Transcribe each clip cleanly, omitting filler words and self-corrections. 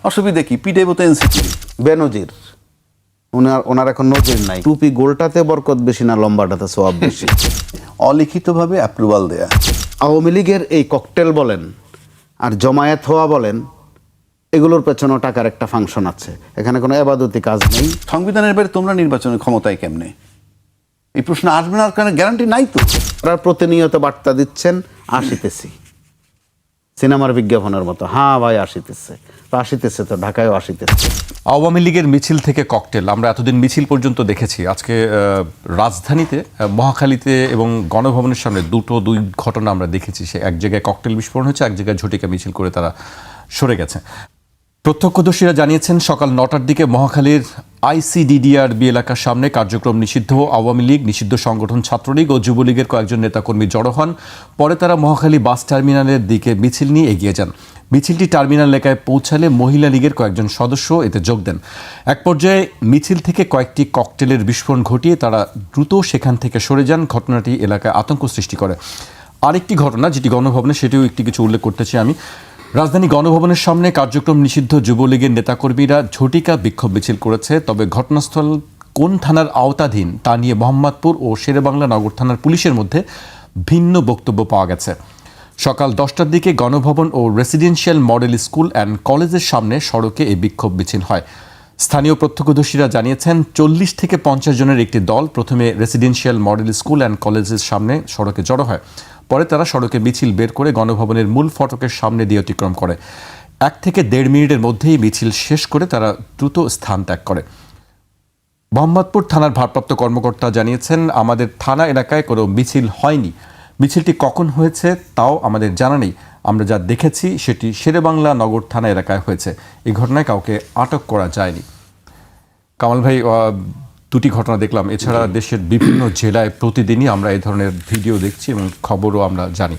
অসুবিধা কি? পিটাইব তো এনসিপি। বেনজির ওনার এখন নজির নাই। টুপি গোলটাতে বরকত বেশি না লম্বাটাতে সওয়াব বেশি? অলিখিতভাবে অ্যাপ্রুভাল দেয়া। আওয়ামী লীগের এই ককটেল বলেন আর জমায়েত হওয়া বলেন, এগুলোর পেছনেও টাকার একটা ফাংশন আছে। এখানে কোনো এবাদতি কাজ নেই। সংবিধানের বাইরে তোমরা নির্বাচনের ক্ষমতায় কেমনে? এই প্রশ্ন আসবে না, কারণ গ্যারান্টি নাই তো। তারা প্রতিনিয়ত বার্তা দিচ্ছেন আসিতেছি, সিনেমার বিজ্ঞাপনের মতো। হ্যাঁ ভাই আসিতেছে, তো আসিতেছে, তো ঢাকায়ও আসিতেছে। আওয়ামী লীগের মিছিল থেকে ককটেল, আমরা এতদিন মিছিল পর্যন্ত দেখেছি। আজকে রাজধানীতে মহাখালীতে এবং গণভবনের সামনে দুই ঘটনা আমরা দেখেছি। সে এক জায়গায় ককটেল বিস্ফোরণ হয়েছে, এক জায়গায় ঝটিকা মিছিল করে তারা সরে গেছে। প্রত্যক্ষদর্শীরা জানিয়েছেন সকাল 9টার দিকে মহাখালীর ICDDRB এলাকার সামনে কার্যক্রম নিষিদ্ধ আওয়ামী লীগ, নিষিদ্ধ সংগঠন ছাত্রলীগ ও যুবলীগের কয়েকজন নেতাকর্মী জড়ো হন। পরে তারা মহাখালী বাস টার্মিনালের দিকে মিছিল নিয়ে এগিয়ে যান। মিছিলটি টার্মিনাল এলাকায় পৌঁছালে মহিলা লীগের কয়েকজন সদস্য এতে যোগ দেন। এক পর্যায়ে মিছিল থেকে কয়েকটি ককটেলের বিস্ফোরণ ঘটিয়ে তারা দ্রুত সেখান থেকে সরে যান। ঘটনাটি এলাকায় আতঙ্ক সৃষ্টি করে। আরেকটি ঘটনা যেটি গণভবনে, সেটিও একটি কিছু উল্লেখ করতে চাই আমি। রাজধানী গণভবনের সামনে কার্যক্রম নিষিদ্ধ যুবলীগের নেতাকর্মীরা ঝটিকা বিক্ষোভ মিছিল করেছে। তবে ঘটনাস্থল কোন থানার আওতাধীন তা নিয়ে মোহাম্মদপুর ও শেরেবাংলা নগর থানার পুলিশের মধ্যে ভিন্ন বক্তব্য পাওয়া গেছে। সকাল 10টার দিকে গণভবন ও রেসিডেন্সিয়াল মডেল স্কুল অ্যান্ড কলেজের সামনে সড়কে এই বিক্ষোভ মিছিল হয়। স্থানীয় প্রত্যক্ষদর্শীরা জানিয়েছেন 40 থেকে 50 জনের একটি দল প্রথমে রেসিডেন্সিয়াল মডেল স্কুল অ্যান্ড কলেজের সামনে সড়কে জড়ো হয়। পরে তারা সড়কে মিছিল বের করে গণভবনের মূল ফটকের সামনে দিয়ে অতিক্রম করে। 1 থেকে 1.5 মিনিটের মধ্যেই মিছিল শেষ করে তারা দ্রুত স্থান ত্যাগ করে। মোহাম্মদপুর থানার ভারপ্রাপ্ত কর্মকর্তা জানিয়েছেন, আমাদের থানা এলাকায় কোনো মিছিল হয়নি। মিছিলটি কখন হয়েছে তাও আমাদের জানা নেই। আমরা যা দেখেছি সেটি শেরেবাংলা নগর থানা এলাকায় হয়েছে। এই ঘটনায় কাউকে আটক করা যায়নি। কামাল ভাই, দুটি ঘটনা দেখলাম। এছাড়া দেশের বিভিন্ন জেলায় প্রতিদিনই আমরা এই ধরনের ভিডিও দেখছি এবং খবরও আমরা জানি।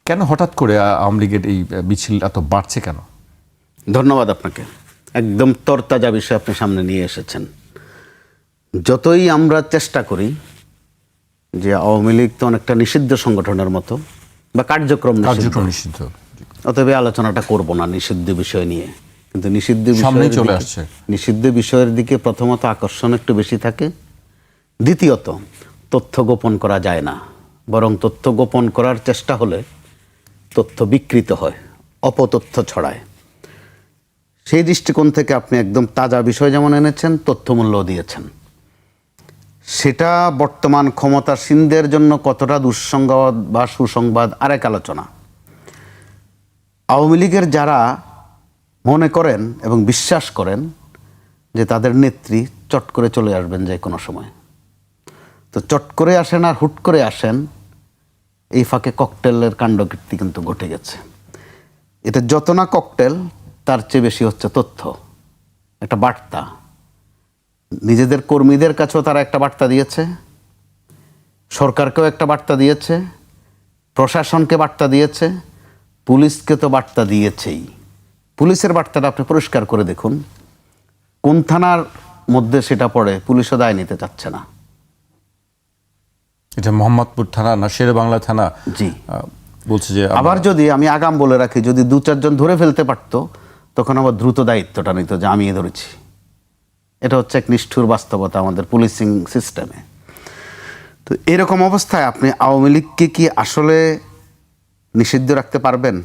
কেন হঠাৎ করে আওয়ামী লীগের এই মিছিল এত বাড়ছে কেন? ধন্যবাদ আপনাকে। একদম তরতাজা বিষয় আপনি সামনে নিয়ে এসেছেন। যতই আমরা চেষ্টা করি যে আওয়ামী লীগ তো অনেকটা নিষিদ্ধ সংগঠনের মতো, বা কার্যক্রম নিষিদ্ধ, অতএব আলোচনাটা করব না নিষিদ্ধ বিষয় নিয়ে। কিন্তু নিষিদ্ধ বিষয়ের দিকে প্রথমত আকর্ষণ একটু বেশি থাকে, দ্বিতীয়ত তথ্য গোপন করা যায় না, বরং তথ্য গোপন করার চেষ্টা হলে তথ্য বিকৃত হয়, অপতথ্য ছড়ায়। সেই দৃষ্টিকোণ থেকে আপনি একদম তাজা বিষয় যেমন এনেছেন, তথ্যমূল্য দিয়েছেন। সেটা বর্তমান ক্ষমতাসীনদের জন্য কতটা দুঃসংবাদ বা সুসংবাদ আরেক আলোচনা। আওয়ামী লীগের যারা মনে করেন এবং বিশ্বাস করেন যে তাদের নেত্রী চট করে চলে আসবেন যে কোনো সময়, তো চট করে আসেন আর হুট করে আসেন, এই ফাঁকে ককটেলের কাণ্ডকীর্তি কিন্তু ঘটে গেছে। এটা যত না ককটেল, তার চেয়ে বেশি হচ্ছে তথ্য, একটা বার্তা। নিজেদের কর্মীদের কাছেও তারা একটা বার্তা দিয়েছে, সরকারকেও একটা বার্তা দিয়েছে, প্রশাসনকে বার্তা দিয়েছে, পুলিশকে তো বার্তা দিয়েছেই। পুলিশের বার্তাটা আপনি পরিষ্কার করে দেখুন, কোন থানার মধ্যে সেটা পড়ে পুলিশও দায় নিতে চাচ্ছে না। এটা মোহাম্মদপুর থানা না শেরেবাংলা থানা? জি, বলছে যে আবার যদি আমি আগাম বলে রাখি, যদি 2-4 জন ধরে ফেলতে পারতো তখন আবার দ্রুত দায়িত্বটা নিত যে আমি ধরেছি। এটা হচ্ছে এক নিষ্ঠুর বাস্তবতা আমাদের পুলিশিং সিস্টেমে। তো এরকম অবস্থায় আপনি আওয়ামী লীগকে কি আসলে নিষিদ্ধ রাখতে পারবেন?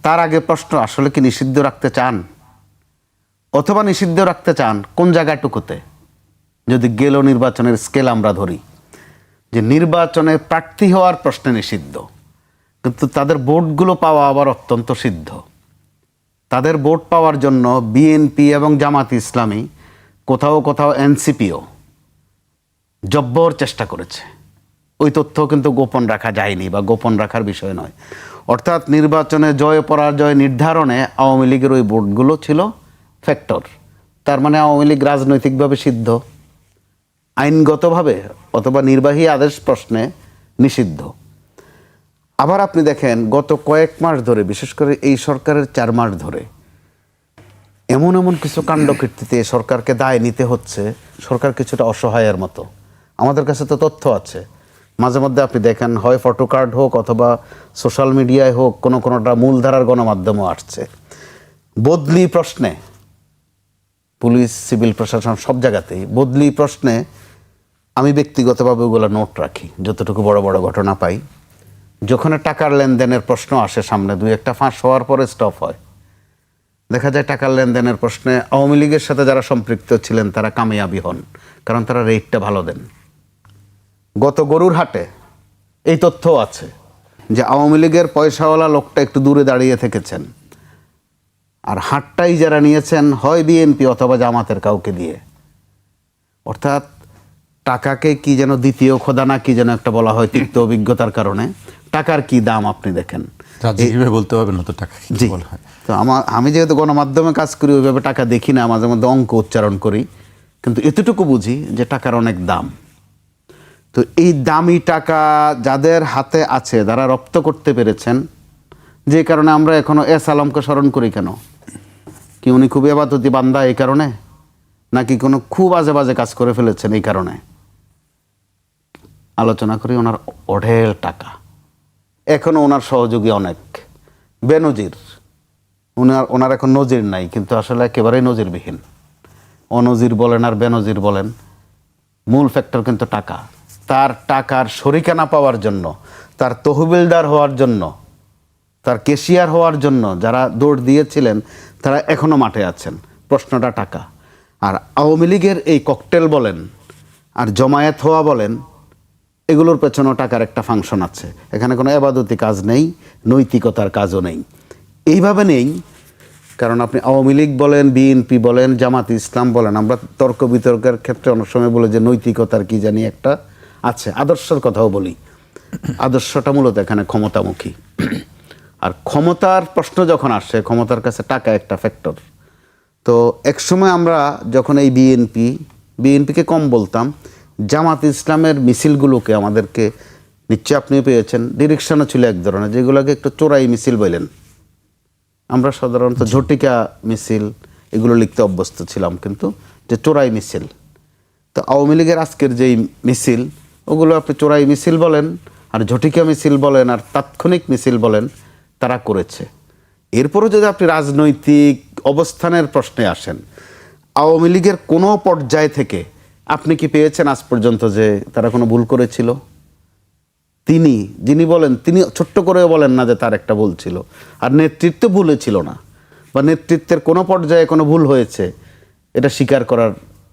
তার আগে প্রশ্ন, আসলে কি নিষিদ্ধ রাখতে চান? অথবা নিষিদ্ধ রাখতে চান কোন জায়গাটুকুতে? যদি গেল নির্বাচনের স্কেল আমরা ধরি, যে নির্বাচনে প্রার্থী হওয়ার প্রশ্নে নিষিদ্ধ, কিন্তু তাদের ভোটগুলো পাওয়া আবার অত্যন্ত সিদ্ধ। তাদের ভোট পাওয়ার জন্য বিএনপি এবং জামাত ইসলামী, কোথাও কোথাও এনসিপিও জব্বর চেষ্টা করেছে। ওই তথ্য কিন্তু গোপন রাখা যায়নি বা গোপন রাখার বিষয় নয়। অর্থাৎ নির্বাচনে জয় পরাজয় নির্ধারণে আওয়ামী লীগের ওই ভোটগুলো ছিল ফ্যাক্টর। তার মানে আওয়ামী লীগ রাজনৈতিকভাবে সিদ্ধ, আইনগতভাবে অথবা নির্বাহী আদেশ প্রশ্নে নিষিদ্ধ। আবার আপনি দেখেন গত কয়েক মাস ধরে, বিশেষ করে এই সরকারের 4 মাস ধরে, এমন এমন কিছু কাণ্ডকীর্তিতে সরকারকে দায় নিতে হচ্ছে, সরকার কিছুটা অসহায়ের মতো। আমাদের কাছে তো তথ্য আছে, মাঝে মধ্যে আপনি দেখেন হয় ফটো কার্ড হোক অথবা সোশ্যাল মিডিয়ায় হোক, কোনোটা মূলধারার গণমাধ্যমও আসছে। বদলি প্রশ্নে, পুলিশ সিভিল প্রশাসন সব জায়গাতেই বদলি প্রশ্নে আমি ব্যক্তিগতভাবে ওগুলো নোট রাখি, যতটুকু বড় বড় ঘটনা পাই। যখন টাকার লেনদেনের প্রশ্ন আসে সামনে, দুই একটা ফাঁস হওয়ার পরে স্টপ হয়, দেখা যায় টাকার লেনদেনের প্রশ্নে আওয়ামী লীগের সাথে যারা সম্পৃক্ত ছিলেন তারা কামিয়াবি হন, কারণ তারা রেটটা ভালো দেন। গত গরুর হাটে এই তথ্যও আছে যে আওয়ামী লীগের পয়সাওয়ালা লোকটা একটু দূরে দাঁড়িয়ে থেকেছেন, আর হাটটাই যারা নিয়েছেন হয় বিএনপি অথবা জামাতের কাউকে দিয়ে। অর্থাৎ টাকাকে কি যেন দ্বিতীয় খোদা না কি যেন একটা বলা হয় তিক্ত অভিজ্ঞতার কারণে। টাকার কি দাম আপনি দেখেন, রাজকীয়ভাবে বলতে হবে না তো টাকা কি জি। বলা হয়। তো আমি যেহেতু গণমাধ্যমে কাজ করি, ওইভাবে টাকা দেখি না, মাঝে মধ্যে অঙ্ক উচ্চারণ করি, কিন্তু এতটুকু বুঝি যে টাকার অনেক দাম। তো এই দামি টাকা যাদের হাতে আছে, যারা রপ্ত করতে পেরেছেন, যে কারণে আমরা এখনো এস আলমকে স্মরণ করি কেন? কি উনি খুব ইবাদতি বান্দা এই কারণে, নাকি কোনো খুব আজে বাজে কাজ করে ফেলেছেন এই কারণে? আলোচনা করি ওনার অঢেল টাকা, এখনো ওনার সহযোগী অনেক, বেনজির। ওনার এখন নজির নাই, কিন্তু আসলে একেবারেই নজিরবিহীন। অনজির বলেন আর বেনজির বলেন, মূল ফ্যাক্টর কিন্তু টাকা। তার টাকার শরিকানা পাওয়ার জন্য, তার তহবিলদার হওয়ার জন্য, তার কেশিয়ার হওয়ার জন্য যারা দৌড় দিয়েছিলেন তারা এখনো মাঠে আছেন। প্রশ্নটা টাকা। আর আওয়ামী লীগের এই ককটেল বলেন আর জমায়েত হওয়া বলেন, এগুলোর পেছনেও টাকার একটা ফাংশন আছে। এখানে কোনো এবাদতি কাজ নেই, নৈতিকতার কাজও নেই। এইভাবে নেই কারণ আপনি আওয়ামী লীগ বলেন, বিএনপি বলেন, জামাত ইসলাম বলেন, আমরা তর্ক বিতর্কের ক্ষেত্রে অনেক সময় বলে যে নৈতিকতার কি জানি একটা আছে, আদর্শের কথাও বলি। আদর্শটা মূলত এখানে ক্ষমতামুখী। আর ক্ষমতার প্রশ্ন যখন আসে, ক্ষমতার কাছে টাকা একটা ফ্যাক্টর। তো একসময় আমরা যখন এই বিএনপিকে কম বলতাম, জামাত ইসলামের মিছিলগুলোকে আমাদেরকে, নিশ্চয় আপনিও পেয়েছেন, ডিরেকশনও ছিল এক ধরনের, যেগুলোকে একটু চোরাই মিছিল বলেন। আমরা সাধারণত ঝটিকা মিছিল এগুলো লিখতে অভ্যস্ত ছিলাম, কিন্তু যে চোরাই মিছিল। তো আওয়ামী লীগের আজকের যেই মিছিল, ওগুলো আপনি চোরাই মিছিল বলেন আর ঝটিকা মিছিল বলেন আর তাৎক্ষণিক মিছিল বলেন, তারা করেছে। এরপরও যদি আপনি রাজনৈতিক অবস্থানের প্রশ্নে আসেন, আওয়ামী লীগের কোনো পর্যায় থেকে আপনি কি পেয়েছেন আজ পর্যন্ত যে তারা কোনো ভুল করেছিল? যিনি বলেন, তিনি ছোট্ট করেও বলেন না যে তার একটা ভুল ছিল। আর নেতৃত্ব ভুলে ছিল না, বা নেতৃত্বের কোনো পর্যায়ে কোনো ভুল হয়েছে এটা স্বীকার করার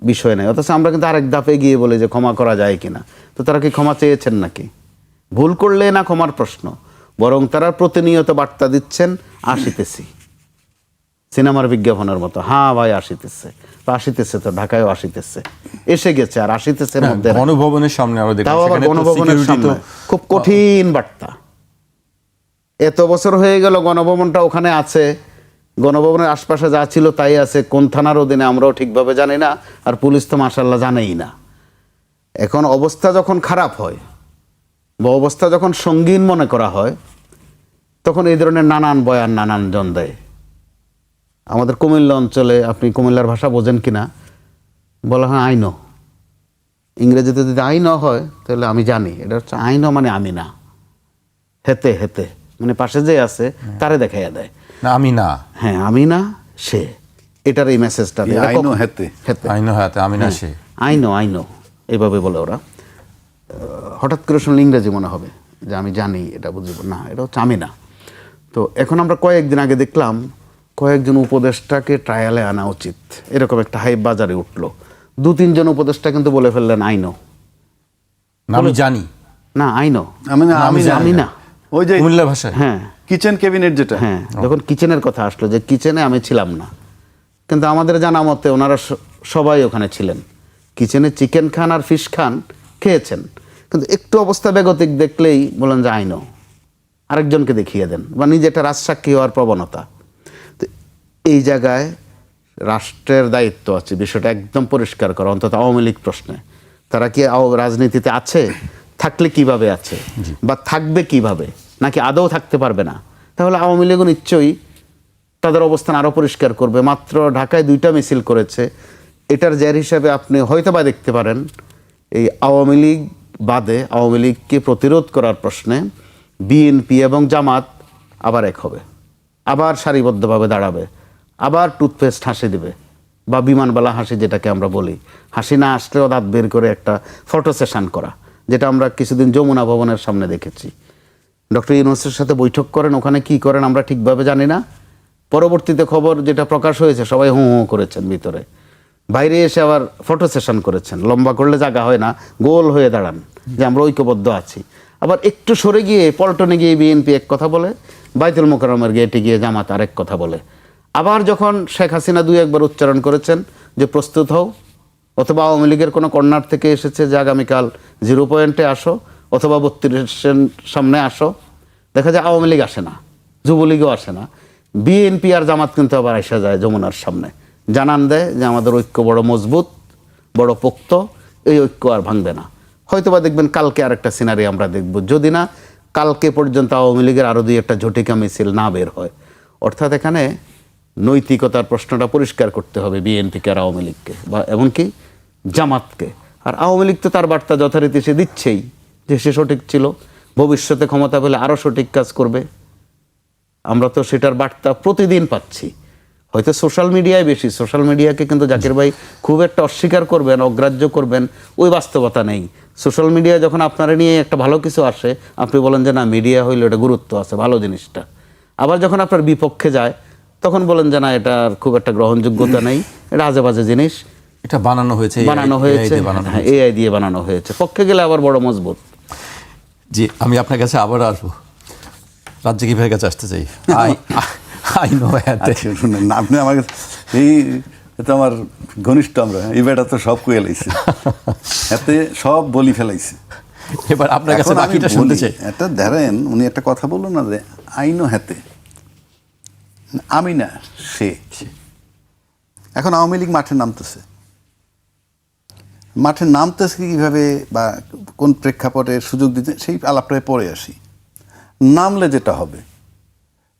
বিষয় নেই। অথচ আমরা কিন্তু আরেক ধাপে গিয়ে বলি যে ক্ষমা করা যায় কিনা। তো তারা কি ক্ষমা চেয়েছেন নাকি? ভুল করলে না ক্ষমার প্রশ্ন, বরং তারা প্রতিনিয়ত বার্তা দিচ্ছেন, আসিতেছি, সিনেমার বিজ্ঞাপনের মতো, হ্যাঁ ভাই আসিতেছে। তো আসিতেছে, তো ঢাকায়ও আসিতেছে, এসে গেছে, আর আসিতেছে মধ্যে গণভবনের সামনে আমরা দেখলাম, তাও আবার সেখানে তো গণভবনের security সামনে খুব কঠিন বার্তা। এত বছর হয়ে গেল গণভবনটা ওখানে আছে, গণভবনের আশপাশে যা ছিল তাই আছে। কোন থানার অধীনে আমরাও ঠিকভাবে জানি না, আর পুলিশ তো মাশাআল্লাহ জানেই না। এখন অবস্থা যখন খারাপ হয় বা অবস্থা যখন সঙ্গীন মনে করা হয়, তখন এই ধরনের নানান বয়ান নানান জন দেয়। আমাদের কুমিল্লা অঞ্চলে, আপনি কুমিল্লার ভাষা বোঝেন কিনা, বলা হয় আইনো। ইংরেজিতে যদি আইনো হয় তাহলে আমি জানি, এটা হচ্ছে আইনো মানে আমি না, হেতে হেতে মানে পাশে যে আছে তারে দেখাইয়া দেয়, না আমি না, হ্যাঁ আমি না সে, এটার এই মেসেজটা দেয়। আইনো হেতে, হেতে আইনো হাতে আমি না সে, আইনো এইভাবে বলে ওরা। হঠাৎ করে শুনলে ইংরেজি মনে হবে যে আমি জানি, এটা বুঝব না, এটা হচ্ছে আমি না। তো এখন আমরা কয়েকদিন আগে দেখলাম কয়েকজন উপদেষ্টাকে ট্রায়ালে আনা উচিত, এরকম একটা হাইপ বাজারে উঠলো। 2-3 জন উপদেষ্টা কিন্তু বলে ফেললেন আইনো, না আমি জানি, না আইনো আমি না, ওই যে কুমিল্লা ভাষায়। হ্যাঁ কিচেন ক্যাবিনেট যেটা, হ্যাঁ, যখন কিচেনের কথা আসলো যে কিচেনে আমি ছিলাম না, কিন্তু আমাদের জানা মতে ওনারা সবাই ওখানে ছিলেন। কিচেনে চিকেন খান আর ফিশ খান খেয়েছেন, কিন্তু একটু অবস্থা বেগতিক দেখলেই বলেন যে আইনো, আরেকজনকে দেখিয়ে দেন, বা নিজে একটা রাজসাক্ষী হওয়ার প্রবণতা। তো এই জায়গায় রাষ্ট্রের দায়িত্ব আছে বিষয়টা একদম পরিষ্কার করা, অন্তত আওয়ামী লীগ প্রশ্নে। তারা কি রাজনীতিতে আছে? থাকলে কিভাবে আছে, বা থাকবে কিভাবে, নাকি আদৌ থাকতে পারবে না? তাহলে আওয়ামী লীগও নিশ্চয়ই তাদের অবস্থান আরও পরিষ্কার করবে। মাত্র ঢাকায় 2টা মিছিল করেছে, এটার জের হিসাবে আপনি হয়তো বা দেখতে পারেন এই আওয়ামী লীগ বাদে আওয়ামী লীগকে প্রতিরোধ করার প্রশ্নে বিএনপি এবং জামাত আবার এক হবে, আবার সারিবদ্ধভাবে দাঁড়াবে, আবার টুথপেস্ট হাসি দিবে, বা বিমানবালা হাসি যেটাকে আমরা বলি, হাসি না আসলেও দাঁত বের করে একটা ফটো সেশন করা, যেটা আমরা কিছুদিন যমুনা ভবনের সামনে দেখেছি। ডক্টর ইউনূসের সাথে বৈঠক করেন, ওখানে কি করেন আমরা ঠিকভাবে জানি না। পরবর্তীতে খবর যেটা প্রকাশ হয়েছে, সবাই হুঁ হুঁ করেছেন ভিতরে, বাইরে এসে আবার ফটো সেশন করেছেন। লম্বা করলে জায়গা হয় না, গোল হয়ে দাঁড়ান যে আমরা ঐক্যবদ্ধ আছি। আবার একটু সরে গিয়ে পল্টনে গিয়ে বিএনপি এক কথা বলে, বাইতুল মোকাররমের গেটে গিয়ে জামাত আরেক কথা বলে। আবার যখন শেখ হাসিনা দুই একবার উচ্চারণ করেছেন যে প্রস্তুত হও, অথবা আওয়ামী লীগের কোনো কর্নার থেকে এসেছে যে আগামীকাল 0 পয়েন্টে আসো, অথবা 32-এর সামনে আসো, দেখা যায় আওয়ামী লীগ আসে না, যুবলীগও আসে না, বিএনপি আর জামাত কিন্তু আবার এসে যায় যমুনার সামনে, জানান দেয় যে আমাদের ঐক্য বড় মজবুত, বড় পোক্ত, এই ঐক্য আর ভাঙবে না। হয়তোবা দেখবেন কালকে আরেকটা সিনারি আমরা দেখব, যদি না কালকে পর্যন্ত আওয়ামী লীগের আরও 2-একটা ঝটিকা মিছিল না বের হয়। অর্থাৎ এখানে নৈতিকতার প্রশ্নটা পরিষ্কার করতে হবে বিএনপিকে আর আওয়ামী লীগকে, বা এমনকি জামাতকে। আর আওয়ামী লীগ তো তার বার্তা যথারীতি সে দিচ্ছেই যে সে সঠিক ছিল, ভবিষ্যতে ক্ষমতা পেলে আরও সঠিক কাজ করবে। আমরা তো সেটার বার্তা প্রতিদিন পাচ্ছি, হয়তো সোশ্যাল মিডিয়ায় বেশি। সোশ্যাল মিডিয়াকে কিন্তু জাকির ভাই খুব একটা অস্বীকার করবেন, অগ্রাহ্য করবেন, ওই বাস্তবতা নেই। সোশ্যাল মিডিয়ায় যখন আপনারা নিয়ে একটা ভালো কিছু আসে, আপনি বলেন যে না মিডিয়া হইলে এটা গুরুত্ব আছে, ভালো জিনিসটা। আবার যখন আপনার বিপক্ষে যায়, তখন বলেন যে না এটার খুব একটা গ্রহণযোগ্যতা নেই, এটা আজে বাজে জিনিস, এটা বানানো হয়েছে এআই দিয়ে বানানো হয়েছে। পক্ষে গেলে আবার বড় মজবুত। জি, আমি আপনার কাছে আবার আসবো, রাজ্জাকি ভাইয়ের কাছে আসতে চাই। আই নো শুনেন না, আপনি আমার এই এটা আমার ঘনিষ্ঠ, আমরা এই বেটা তো সব কয়ে লাইছি, এতে সব বলি ফেলাইছে। এবার আপনার কাছে বাকিটা শুনতে চাই। এটা ধরেন উনি একটা কথা বললো না যে আইনো হাতে, আমি না সে। এখন আওয়ামী লীগ মাঠে নামতেছে, মাঠে নামতেছে কিভাবে বা কোন প্রেক্ষাপটে সুযোগ দিতে, সেই আলাপটায় পরে আসি। নামলে যেটা হবে,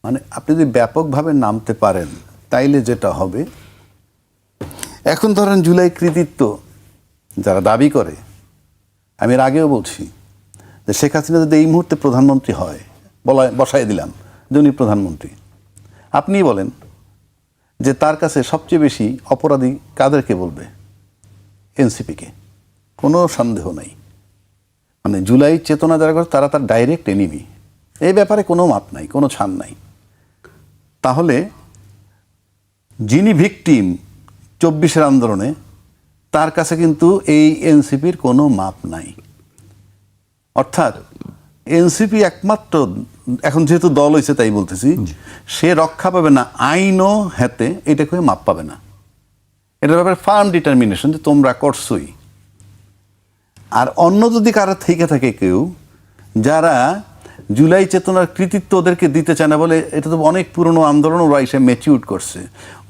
মানে আপনি যদি ব্যাপকভাবে নামতে পারেন তাইলে যেটা হবে, এখন ধরেন জুলাই কৃতিত্ব যারা দাবি করে, আমি এর আগেও বলছি যে শেখ হাসিনা যদি এই মুহূর্তে প্রধানমন্ত্রী হয়, বসাই দিলাম যে উনি প্রধানমন্ত্রী, আপনিই বলেন যে তার কাছে সবচেয়ে বেশি অপরাধী কাদেরকে বলবে? এনসিপিকে, কোনো সন্দেহ নাই। মানে জুলাই চেতনা যারা করে তারা তার ডাইরেক্ট এনিমি, এই ব্যাপারে কোনো মাপ নাই, কোনো ছাড় নাই। তাহলে যিনি ভিকটিম 24-এর আন্দোলনে, তার কাছে কিন্তু এই এনসিপির কোনো মাপ নাই। অর্থাৎ এনসিপি একমাত্র এখন যেহেতু দল হয়েছে তাই বলতেছি, সে রক্ষা পাবে না আইনও হাতে, এটা করে মাপ পাবে না। এটার ব্যাপারে ফার্ম ডিটারমিনেশন যে তোমরা করছই। আর অন্য যদি কারো থেকে থাকে কেউ যারা জুলাই চেতনার কৃতিত্ব ওদেরকে দিতে চায় না, বলে এটা তো অনেক পুরনো আন্দোলন, ওরা এসে ম্যাচিউর করছে,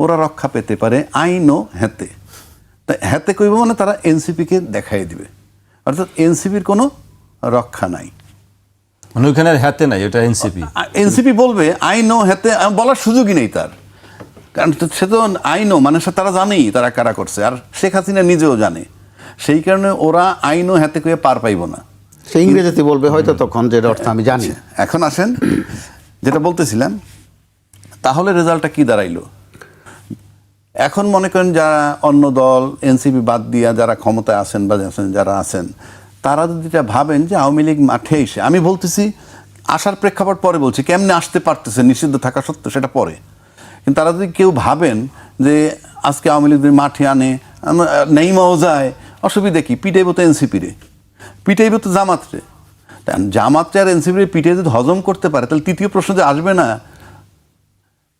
ওরা রক্ষা পেতে পারে আইনও হাতে। তাই হাতে কইব মানে তারা এনসিপিকে দেখাই দিবে, অর্থাৎ এনসিপির কোনো রক্ষা নাই। মানে ওইখানে হাতে নাই, ওটা এনসিপি। এনসিপি বলবে আইনও হাতে, বলার সুযোগই নেই তার, কারণ সে তো আইনও মানে তারা জানেই তারা কারা করছে, আর শেখ হাসিনা নিজেও জানে। সেই কারণে ওরা আইনও হাতে করে পার পাইব না, সে ইংরেজিতে বলবে হয়তো তখন, যেটা অর্থ আমি জানি। এখন আসেন যেটা বলতেছিলাম, তাহলে রেজাল্টটা কি দাঁড়াইলো? এখন মনে করেন যারা অন্য দল এনসিপি বাদ দিয়া যারা ক্ষমতায় আছেন বা যারা আছেন, তারা যদি এটা ভাবেন যে আওয়ামী লীগ মাঠে এসে, আমি বলতেছি আসার প্রেক্ষাপট পরে বলছি, কেমনে আসতে পারতেছে নিষিদ্ধ থাকা সত্ত্বেও সেটা পরে, কিন্তু তারা যদি কেউ ভাবেন যে আজকে আওয়ামী লীগ মাঠে আনে, নেইমাও যায়, অসুবিধা কি? পিটাইব তো এনসিপিরে, পিটাইব তো জামাতরে। জামাতরে আর এনসিপিরে পিটাই যদি হজম করতে পারে, তাহলে তৃতীয় প্রশ্ন যে আসবে না,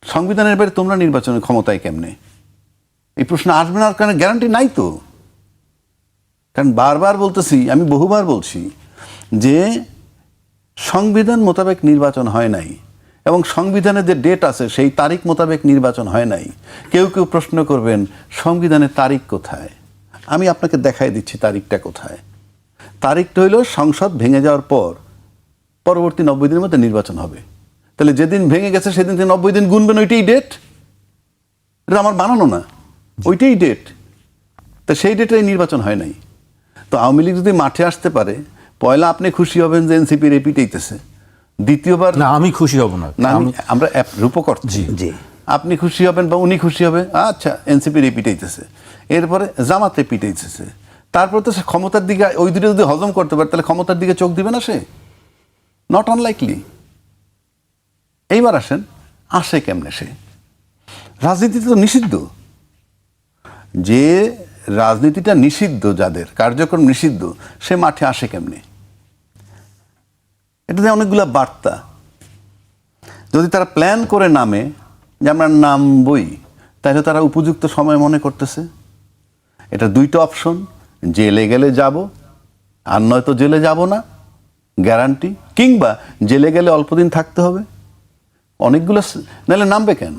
সংবিধানের বাইরে তোমরা নির্বাচনের ক্ষমতায় কেমনে? এই প্রশ্ন আসবে না, কারণ গ্যারান্টি নাই তো। কারণ বারবার বলতেছি, আমি বহুবার বলছি যে সংবিধান মোতাবেক নির্বাচন হয় নাই, এবং সংবিধানে যে ডেট আছে সেই তারিখ মোতাবেক নির্বাচন হয় নাই। কেউ কেউ প্রশ্ন করবেন সংবিধানের তারিখ কোথায়? আমি আপনাকে দেখাই দিচ্ছি তারিখটা কোথায়। তারিখটা হইল সংসদ ভেঙে যাওয়ার পর পরবর্তী 90 দিনের মধ্যে নির্বাচন হবে। তাহলে যেদিন ভেঙে গেছে সেদিন থেকে 90 দিন গুনবেন, ওইটাই ডেট। এটা আমার বানানো না, ওইটাই ডেট। তা সেই ডেটে নির্বাচন হয় নাই। তো আওয়ামী লীগ যদি মাঠে আসতে পারে, পয়লা আপনি খুশি হবেন যে এনসিপি পিটাইতেছে, দ্বিতীয়বার না আমি খুশি হব না, আমরা রূপকর্তা। জি, আপনি খুশি হবেন বা উনি খুশি হবে, আচ্ছা এনসিপির পিটাইতেছে, এরপরে জামাতে পিটাইতেছে, তারপর তো সে ক্ষমতার দিকে ওই দুটো যদি হজম করতে পারে তাহলে ক্ষমতার দিকে চোখ দিবে না সে? Not unlikely. এইবার আসেন, আসে কেমনে সে? রাজনীতিতে তো নিষিদ্ধ। যে রাজনীতিটা নিষিদ্ধ, যাদের কার্যক্রম নিষিদ্ধ, সে মাঠে আসে কেমনে? এটাতে অনেকগুলা বার্তা। যদি তারা প্ল্যান করে নামে যে আমরা নামবই, তাহলে তারা উপযুক্ত সময় মনে করতেছে। এটা দুইটা অপশন, জেলে গেলে যাব, আর নয়তো জেলে যাব না গ্যারান্টি, কিংবা জেলে গেলে অল্প দিন থাকতে হবে। অনেকগুলো নাহলে নামবে কেন?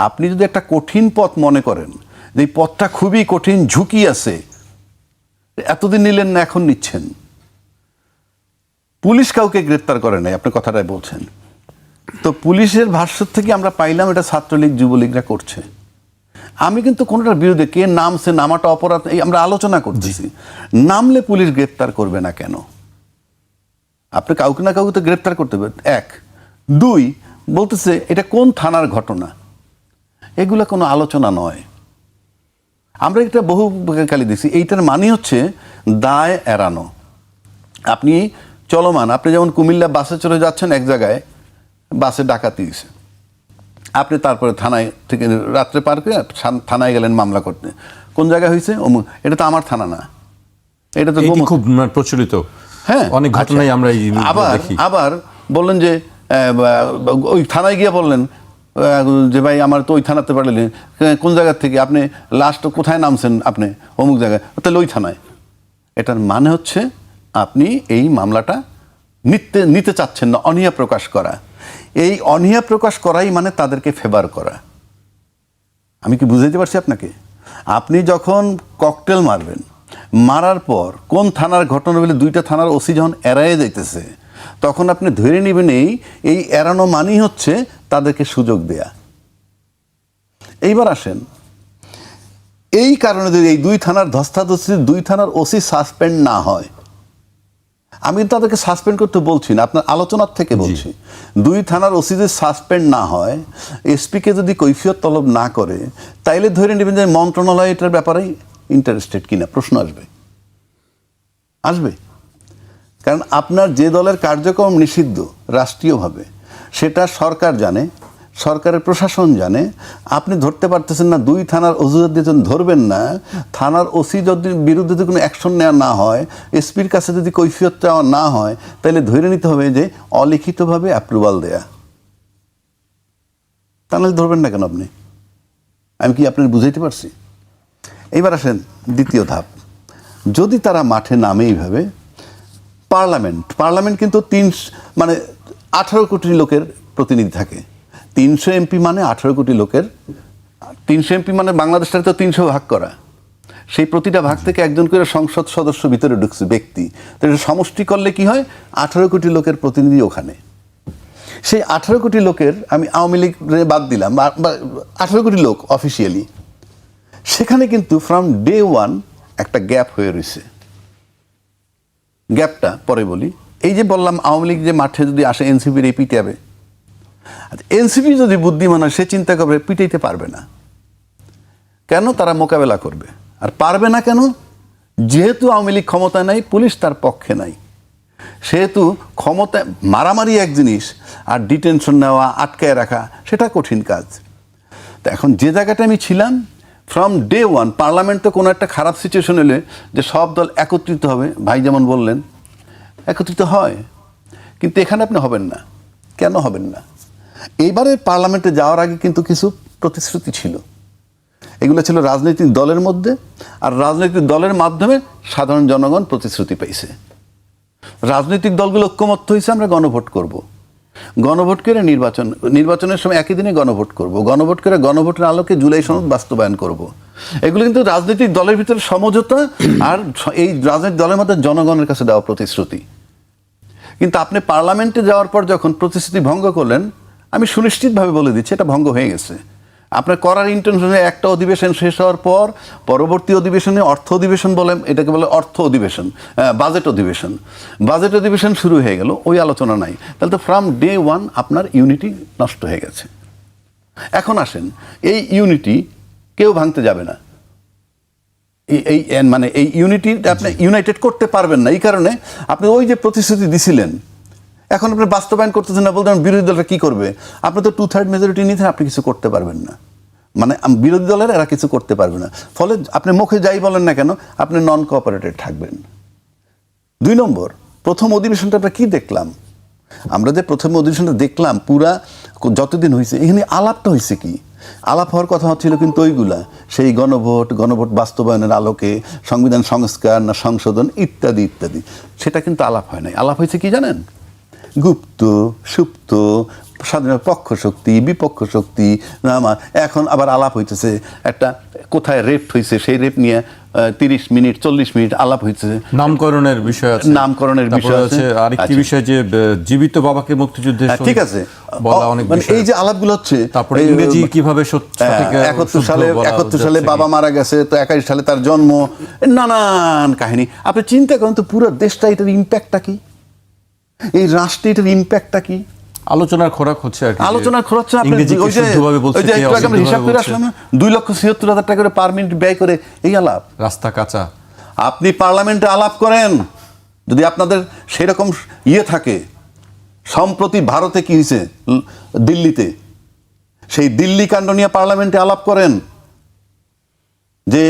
আপনি যদি একটা কঠিন পথ মনে করেন যে এই পথটা খুবই কঠিন, ঝুঁকি আছে, এতদিন নিলেন না, এখন নিচ্ছেন। পুলিশ কাউকে গ্রেপ্তার করে নাই, আপনি কথাটাই বলছেন। তো পুলিশের ভাষ্য থেকে আমরা পাইলাম এটা ছাত্রলীগ যুবলীগরা করছে। আমি কিন্তু কোনোটার বিরুদ্ধে, কে নামছে, নামাটা অপরাধ, এই আমরা আলোচনা করতেছি। নামলে পুলিশ গ্রেপ্তার করবে না কেন? আপনি কাউকে না কাউকে তো গ্রেপ্তার করতে পারেন, এক। দুই, বলতেছে এটা কোন থানার ঘটনা, এগুলা কোনো আলোচনা নয়। আমরা এটা বহু কালি দিচ্ছি। এইটার মানে হচ্ছে দায় এড়ানো। আপনি চলমান, আপনি যেমন কুমিল্লা বাসে চলে যাচ্ছেন, এক জায়গায় বাসে ডাকাতি দিয়েছে, আপনি তারপরে থানায় থেকে রাত্রে পার করে থানায় গেলেন মামলা করতে। কোন জায়গায় হয়েছে? এটা তো আমার থানা না, এটা তো এটি খুব প্রচলিত। হ্যাঁ, অনেক ঘটনাই আমরা আবার বললেন যে ওই থানায় গিয়ে বললেন যে ভাই আমার তো ওই থানাতে পারলেন, কোন জায়গা থেকে আপনি লাস্ট কোথায় নামছেন, আপনি অমুক জায়গায়, তাহলে ওই থানায়। এটার মানে হচ্ছে আপনি এই মামলাটা নিতে চাচ্ছেন না, অনীহা প্রকাশ করা। এই অনীহা প্রকাশ করাই মানে তাদেরকে ফেভার করা। আমি কি বুঝাইতে পারছি আপনাকে? আপনি যখন ককটেল মারবেন, মারার পর কোন থানার ঘটনা বলে দুইটা থানার ওসি যখন এড়াইয়ে যাইতেছে, তখন আপনি ধরে নেবেন এই এড়ানো মানেই হচ্ছে তাদেরকে সুযোগ দেয়া। এইবার আসেন, এই কারণে যদি এই দুই থানার ধস্তাধস্তি, দুই থানার ওসি সাসপেন্ড না হয়, আমি তাদেরকে সাসপেন্ড করতে বলছি না, আপনার আলোচনার থেকে বলছি, দুই থানার ওসি যদি সাসপেন্ড না হয়, এসপিকে যদি কৈফিয়ত তলব না করে, তাইলে ধরে নেবেন যে মন্ত্রণালয় এটার ব্যাপারে ইন্টারেস্টেড কিনা, প্রশ্ন আসবে। কারণ আপনার যে দলের কার্যক্রম নিষিদ্ধ রাষ্ট্রীয়ভাবে, সেটা সরকার জানে, সরকারের প্রশাসন জানে। আপনি ধরতে পারতেছেন না, দুই থানার অজুহাত দিয়ে ধরবেন না, থানার ওসি যদি বিরুদ্ধে যদি কোনো অ্যাকশন নেওয়া না হয়, এসপির কাছে যদি কৈফিয়ত চাওয়া না হয়, তাহলে ধরে নিতে হবে যে অলিখিতভাবে অ্যাপ্রুভাল দেয়া। তাহলে ধরবেন না কেন আপনি? আমি কি আপনার বুঝাইতে পারছি? এইবার আসেন দ্বিতীয় ধাপ। যদি তারা মাঠে নামে এইভাবে, পার্লামেন্ট কিন্তু 18 কোটি লোকের প্রতিনিধি থাকে। 300 এমপি মানে 18 কোটি লোকের, 300 এমপি মানে বাংলাদেশটাকে তো 300 ভাগ করা, সেই প্রতিটা ভাগ থেকে একজন করে সংসদ সদস্য ভিতরে ঢুকছে ব্যক্তি। তো এটা সমষ্টি করলে কি হয়? 18 কোটি লোকের প্রতিনিধি ওখানে। সেই 18 কোটি লোকের, আমি আওয়ামী লীগ বাদ দিলাম, 18 কোটি লোক অফিসিয়ালি, সেখানে কিন্তু ফ্রম ডে ওয়ান একটা গ্যাপ হয়ে রয়েছে। গ্যাপটা পরে বলি। এই যে বললাম আওয়ামী লীগ যে মাঠে যদি আসে এনসিপির এই পিটাবে, এনসিপি যদি বুদ্ধিমান হয়, সে চিন্তা করবে পিটাইতে পারবে না কেন, তারা মোকাবেলা করবে। আর পারবে না কেন? যেহেতু আওয়ামী লীগ ক্ষমতায় নাই, পুলিশ তার পক্ষে নাই, সেহেতু ক্ষমতায় মারামারি এক জিনিস, আর ডিটেনশন নেওয়া, আটকায় রাখা, সেটা কঠিন কাজ। তো এখন যে জায়গাটা আমি ছিলাম, ফ্রম ডে ওয়ান পার্লামেন্টে কোনো একটা খারাপ সিচুয়েশন এলে যে সব দল একত্রিত হবে, ভাই যেমন বললেন, একত্রিত হয়, কিন্তু এখানে আপনি হবেন না। কেন হবেন না? এইবারে পার্লামেন্টে যাওয়ার আগে কিন্তু কিছু প্রতিশ্রুতি ছিল, এগুলো ছিল রাজনৈতিক দলের মধ্যে, আর রাজনৈতিক দলের মাধ্যমে সাধারণ জনগণ প্রতিশ্রুতি পাইছে। রাজনৈতিক দলগুলো ঐক্যমত্য হয়েছে, আমরা গণভোট করব, গণভোট করে নির্বাচনের সময় একই দিনে গণভোট করব, গণভোট করে গণভোটের আলোকে জুলাই সনদ বাস্তবায়ন করব। এগুলো কিন্তু রাজনৈতিক দলের ভিতরে সমঝোতা, আর এই রাজনৈতিক দলের মধ্যে জনগণের কাছে দেওয়া প্রতিশ্রুতি। কিন্তু আপনি পার্লামেন্টে যাওয়ার পর যখন প্রতিশ্রুতি ভঙ্গ করলেন, আমি সুনিশ্চিতভাবে বলে দিচ্ছি এটা ভঙ্গ হয়ে গেছে। আপনার করার ইন্টেনশনে একটা অধিবেশন শেষ হওয়ার পর পরবর্তী অধিবেশনে অর্থ অধিবেশন বলে, এটাকে বলে অর্থ অধিবেশন, বাজেট অধিবেশন শুরু হয়ে গেল, ওই আলোচনা নাই। তাহলে তো ফ্রম ডে ওয়ান আপনার ইউনিটি নষ্ট হয়ে গেছে। এখন আসেন, এই ইউনিটি কেউ ভাঙতে যাবে না। মানে এই ইউনিটি আপনি ইউনাইটেড করতে পারবেন না। এই কারণে আপনি ওই যে প্রতিশ্রুতি দিছিলেন, এখন আপনি বাস্তবায়ন করতেছেন না, বলতেন বিরোধী দলরা কি করবে? আপনি তো 2/3 মেজরিটি নিতেন, আপনি কিছু করতে পারবেন না। মানে বিরোধী দলের এরা কিছু করতে পারবে না। ফলে আপনি মুখে যাই বলেন না কেন, আপনি নন কোঅপারেটেড থাকবেন। 2 নম্বর, প্রথম অধিবেশনটা আমরা কি দেখলাম? আমরা যে প্রথম অধিবেশনটা দেখলাম পুরা যতদিন হয়েছে, এখানে আলাপটা হয়েছে কি? আলাপ হওয়ার কথা হচ্ছিল কিন্তু ওইগুলা, সেই গণভোট বাস্তবায়নের আলোকে সংবিধান সংস্কার না সংশোধন ইত্যাদি ইত্যাদি, সেটা কিন্তু আলাপ হয় নাই। আলাপ হয়েছে কি জানেন? গুপ্ত সুপ্ত স্বাধীন পক্ষ শক্তি বিপক্ষ শক্তি। এখন আবার আলাপ হইতেছে একটা কোথায় রেপ হয়েছে, সেই রেপ নিয়ে 30 মিনিট 40 মিনিট আলাপ হয়েছে। নামকরণের বিষয় আছে, নামকরণের বিষয় আছে। আরেকটি বিষয় যে জীবিত বাবাকে মুক্তিযুদ্ধের ঠিক আছে, বলা অনেক মানে বিষয়। এই যে আলাপগুলো হচ্ছে, তারপরে ইংরেজি কিভাবে 71 সালে বাবা মারা গেছে, তো 81 সালে তার জন্ম, নানান কাহিনী। আপনি চিন্তা করেন তো পুরো দেশটা, এটার ইম্প্যাক্টটা কি? এই রাষ্ট্রে এটার ইম্প্যাক্টটা কি? আলোচনার খোরাক হচ্ছে আর কি। আলোচনার খরচ হচ্ছে ইংরেজি কি শুদ্ধভাবে বলছে, কে অশুদ্ধভাবে হিসাব করে বলছে। আসলাম 2,76,000 টাকা করে পার মিনিট ব্যয় করে এই আলাপ। রাস্তা কাঁচা। আপনি পার্লামেন্টে আলাপ করেন, যদি আপনাদের সেরকম ইয়ে থাকে। সম্প্রতি ভারতে কি হয়েছে, দিল্লিতে, সেই দিল্লি কাণ্ড নিয়ে পার্লামেন্টে আলাপ করেন যে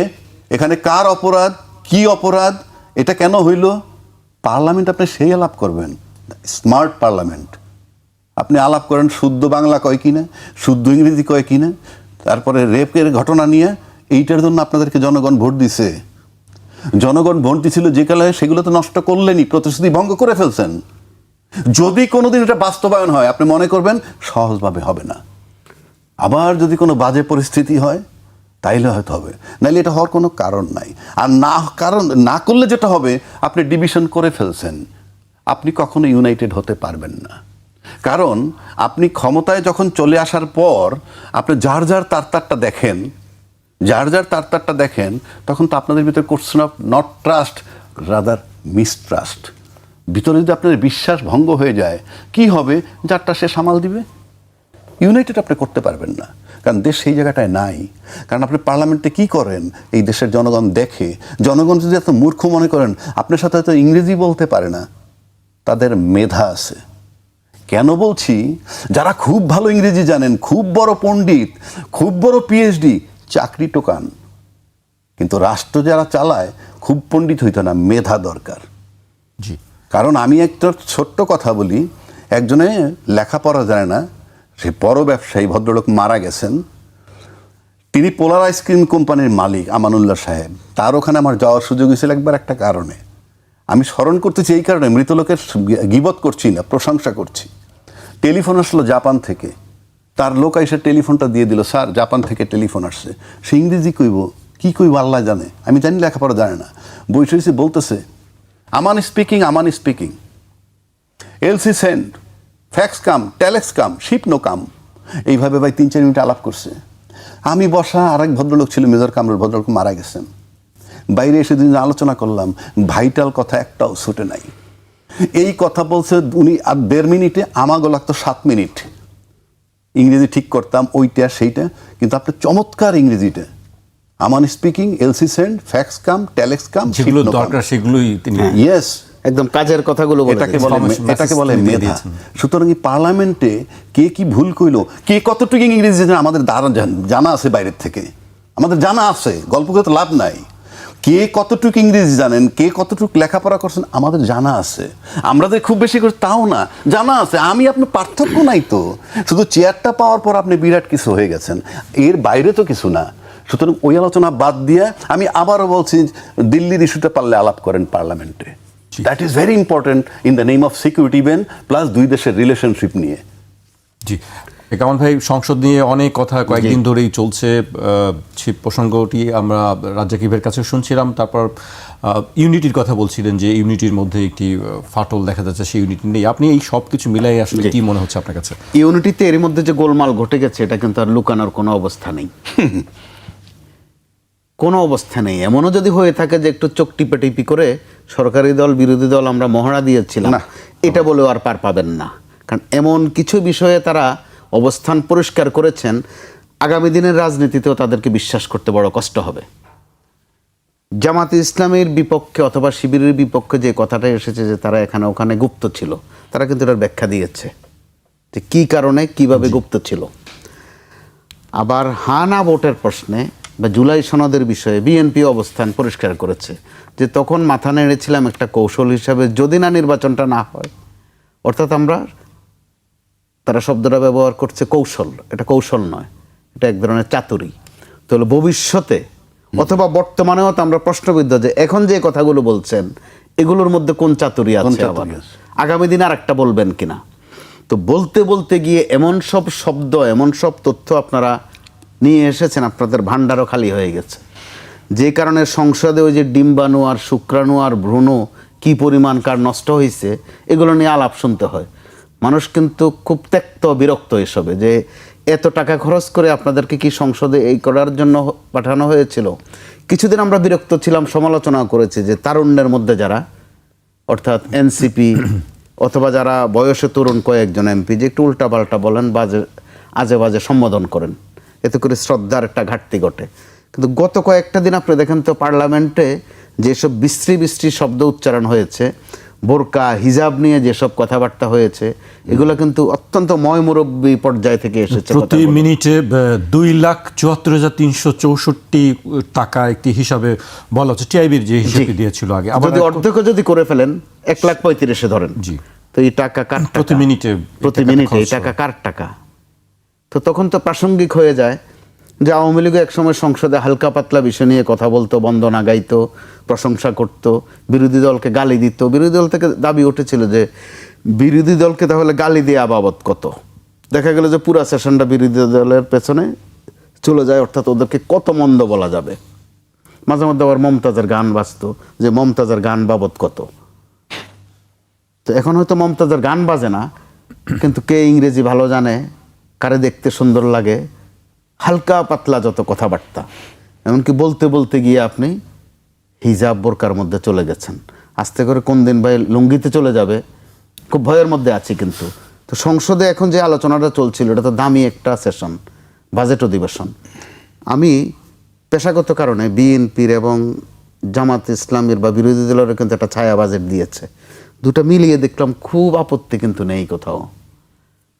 এখানে কার অপরাধ, কি অপরাধ, এটা কেন হইল। পার্লামেন্ট আপনি সেই আলাপ করবেন, স্মার্ট পার্লামেন্ট। আপনি আলাপ করেন শুদ্ধ বাংলা কয় কিনা, শুদ্ধ ইংরেজি কয় কিনা। তারপরে রেপের ঘটনা নিয়ে, এইটার জন্য আপনাদেরকে জনগণ ভোট দিছে। জনগণ ভোট দিছিল যে কালে, সেগুলো তো নষ্ট করলেনই, প্রতিশ্রুতি ভঙ্গ করে ফেলছেন। যদি কোনোদিন এটা বাস্তবায়ন হয়, আপনি মনে করবেন সহজভাবে হবে না। আবার যদি কোনো বাজে পরিস্থিতি হয়, তাইলে হয়তো হবে, নাইলে এটা হওয়ার কোনো কারণ নাই। আর না করলে যেটা হবে, আপনি ডিভিশন করে ফেলছেন, আপনি কখনো ইউনাইটেড হতে পারবেন না। কারণ আপনি ক্ষমতায় যখন চলে আসার পর আপনি যার যার তারটা দেখেন, তখন তো আপনাদের ভিতরে question of not trust, rather mistrust. ভিতরে যদি আপনার বিশ্বাস ভঙ্গ হয়ে যায়, কি হবে? যারটা সে সামাল দিবে। ইউনাইটেড আপনি করতে পারবেন না, কারণ দেশ সেই জায়গাটায় নাই। কারণ আপনি পার্লামেন্টে কি করেন, এই দেশের জনগণ দেখে। জনগণ যদি এত মূর্খ মনে করেন, আপনার সাথে হয়তো ইংরেজি বলতে পারে না, তাদের মেধা আছে। কেন বলছি? যারা খুব ভালো ইংরেজি জানেন, খুব বড় পণ্ডিত, খুব বড় পিএইচডি, চাকরি টোকান, কিন্তু রাষ্ট্র যারা চালায় খুব পণ্ডিত হইতো না, মেধা দরকার। জি। কারণ আমি একটা ছোট্ট কথা বলি, একজনে লেখাপড়া জানে না, সে বড় ব্যবসায়ী ভদ্রলোক মারা গেছেন। তিনি পোলার আইসক্রিম কোম্পানির মালিক আমানুল্লাহ সাহেব। তার ওখানে আমার যাওয়ার সুযোগ হয়েছিল একবার একটা কারণে। আমি স্মরণ করতেছি এই কারণে, মৃত লোকের গীবত করছি না, প্রশংসা করছি। টেলিফোন আসলো জাপান থেকে, তার লোক এসে টেলিফোনটা দিয়ে দিল, স্যার জাপান থেকে টেলিফোন আসছে। সে ইংরেজি কইব, কি কইব আল্লাহ জানে, আমি জানি লেখাপড়া জানে না। বসে বলতেছে, আমান স্পিকিং, এলসি সেন্ড, ফ্যাক্স কাম, টেলেক্স কাম, শিপ নো কাম। এইভাবে ভাই 3-4 মিনিট আলাপ করছে। আমি বসা, আরেক ভদ্রলোক ছিল মেজর কামরুল, ভদ্রলোক মারা গেছেন। বাইরে এসে দিন আলোচনা করলাম, ভাইটাল কথা একটাও ছুটে নাই। এই কথা বলছে উনি, আর 1.5 মিনিটে আমাগো লাগতো 7 মিনিট ইংরেজি ঠিক করতাম, ওইটা সেইটা। কিন্তু আপনার চমৎকার ইংরেজিটা, আমান স্পিকিং, এলসি সেন্ড, ফ্যাক্স কাম, টেলেক্স কাম, যেগুলো দরকার সেগুলোই তিনি। ইয়েস, একদম কাজের কথাগুলো বলে এটাকে বলে মেধা। সুতরাং এই পার্লামেন্টে কে কি ভুল কইলো, কে কতটুকু ইংরেজি জানে, আমাদের জানা আছে। বাইরের থেকে আমাদের জানা আছে, গল্প করে তো লাভ নাই। কে কতটুকু ইংরেজি জানেন, কে কতটুকু লেখাপড়া করছেন, আমাদের জানা আছে। আমরা যে খুব বেশি করে তাও না, জানা আছে। আমি আপনার পার্থক্য নাই তো, শুধু চেয়ারটা পাওয়ার পর আপনি বিরাট কিছু হয়ে গেছেন, এর বাইরে তো কিছু না। সুতরাং ওই আলোচনা বাদ দিয়ে আমি আবারও বলছি, দিল্লির ইস্যুটা পারলে আলাপ করেন পার্লামেন্টে। That is very important in the name of security even, plus 2 দেশের রিলেশনশিপ নিয়ে। জি, কামাল ভাই, সংসদ নিয়ে অনেক কথা কয়েকদিন ধরেই চলছে। সেই প্রসঙ্গটি আমরা রাজ্জাকিবের কাছে শুনছিলাম। তারপর ইউনিটির কথা বলছিলেন যে ইউনিটির মধ্যে একটি ফাটল দেখা যাচ্ছে, সেই ইউনিটি নেই। আপনি এই সব কিছু মিলাই আসলে কি মনে হচ্ছে আপনার কাছে? ইউনিটিতে এর মধ্যে যে গোলমাল ঘটে গেছে, এটা কিন্তু আর লুকানোর কোনো অবস্থা নেই। কোনো অবস্থা নেই। এমনও যদি হয়ে থাকে যে একটু চোখ টিপি করে সরকারি দল বিরোধী দল আমরা মহড়া দিয়েছিলাম, এটা বলেও আর পার পাবেন না। কারণ এমন কিছু বিষয়ে তারা অবস্থান পরিষ্কার করেছেন, আগামী দিনের রাজনীতিতেও তাদেরকে বিশ্বাস করতে বড় কষ্ট হবে। জামাতে ইসলামের বিপক্ষে অথবা শিবিরের বিপক্ষে যে কথাটা এসেছে যে তারা এখানে ওখানে গুপ্ত ছিল, তারা কিন্তু এটার ব্যাখ্যা দিয়েছে যে কী কারণে কিভাবে গুপ্ত ছিল। আবার হানা ভোটের প্রশ্নে বা জুলাই সনদের বিষয়ে বিএনপি অবস্থান পরিষ্কার করেছে যে তখন মাথা নেড়েছিলাম একটা কৌশল হিসাবে, যদি না নির্বাচনটা না হয়, অর্থাৎ তারা শব্দটা ব্যবহার করছে কৌশল, এটা কৌশল নয়, এটা এক ধরনের চাতুরি। তাহলে ভবিষ্যতে অথবা বর্তমানেও তো আমরা প্রশ্নবিদ্ধ যে এখন যে কথাগুলো বলছেন এগুলোর মধ্যে কোন চাতুরি আছে, আবার আগামী দিন আর একটা বলবেন কিনা। তো বলতে বলতে গিয়ে এমন সব শব্দ, এমন সব তথ্য আপনারা নিয়ে এসেছেন, আপনাদের ভাণ্ডারও খালি হয়ে গেছে। যে কারণে সংসদে ওই যে ডিম্বাণু আর শুক্রাণু আর ভ্রূণ কী পরিমাণ কার নষ্ট হয়েছে এগুলো নিয়ে আলাপ শুনতে হয়। মানুষ কিন্তু খুব ত্যক্ত বিরক্ত এসবে, যে এত টাকা খরচ করে আপনাদেরকে কি সংসদে এই করার জন্য পাঠানো হয়েছিল। কিছুদিন আমরা বিরক্ত ছিলাম, সমালোচনা করেছি যে তারুণ্যের মধ্যে যারা, অর্থাৎ এনসিপি অথবা যারা বয়সে তরুণ কয়েকজন এমপি যে একটু উল্টাপাল্টা বলেন, আজে বাজে সম্বোধন করেন, এতে করে শ্রদ্ধার একটা ঘাটতি ঘটে। কিন্তু গত কয়েকটা দিন আপনি দেখেন তো পার্লামেন্টে যেসব বিশ্রী শব্দ উচ্চারণ হয়েছে, বোরকা হিজাব নিয়ে যেসব কথাবার্তা হয়েছে, এগুলো কিন্তু অত্যন্ত ময়মুরব্বী পর্যায় থেকে এসেছে। প্রতি মিনিটে 2,74,364 টাকা একটি হিসাবে বলা হচ্ছে, টিআইবির যে হিসাবে দিয়েছিল আগে। যদি অর্ধেক যদি করে ফেলেন 1,35,000 ধরেন, জি, তো এই টাকা কার? প্রতি মিনিটে এই টাকা কার টাকা? তো তখন তো প্রাসঙ্গিক হয়ে যায় যে আওয়ামী লীগ একসময় সংসদে হালকা পাতলা বিষয় নিয়ে কথা বলতো, বন্দনা গাইতো, প্রশংসা করত, বিরোধী দলকে গালি দিত। বিরোধী দল থেকে দাবি উঠেছিল যে বিরোধী দলকে তাহলে গালি দিয়ে আবাবত কত। দেখা গেল যে পুরা সেশনটা বিরোধী দলের পেছনে চলে যায়, অর্থাৎ ওদেরকে কত মন্দ বলা যাবে। মাঝে মধ্যে আবার মমতাজের গান বাজতো, যে মমতাজের গান বাবদ কত। তো এখন হয়তো মমতাজের গান বাজে না, কিন্তু কে ইংরেজি ভালো জানে, কারে দেখতে সুন্দর লাগে, হালকা পাতলা যত কথাবার্তা, এমনকি বলতে বলতে গিয়ে আপনি হিজাব বোরকার মধ্যে চলে গেছেন। আস্তে করে কোন দিন ভাই লুঙ্গিতে চলে যাবে, খুব ভয়ের মধ্যে আছি। কিন্তু তো সংসদে এখন যে আলোচনাটা চলছিল, এটা তো দামি একটা সেশন, বাজেট অধিবেশন। আমি পেশাগত কারণে বিএনপির এবং জামাত ইসলামের বা বিরোধী দলের কিন্তু একটা ছায়া বাজেট দিয়েছে, দুটো মিলিয়ে দেখলাম খুব আপত্তি কিন্তু নেই কোথাও,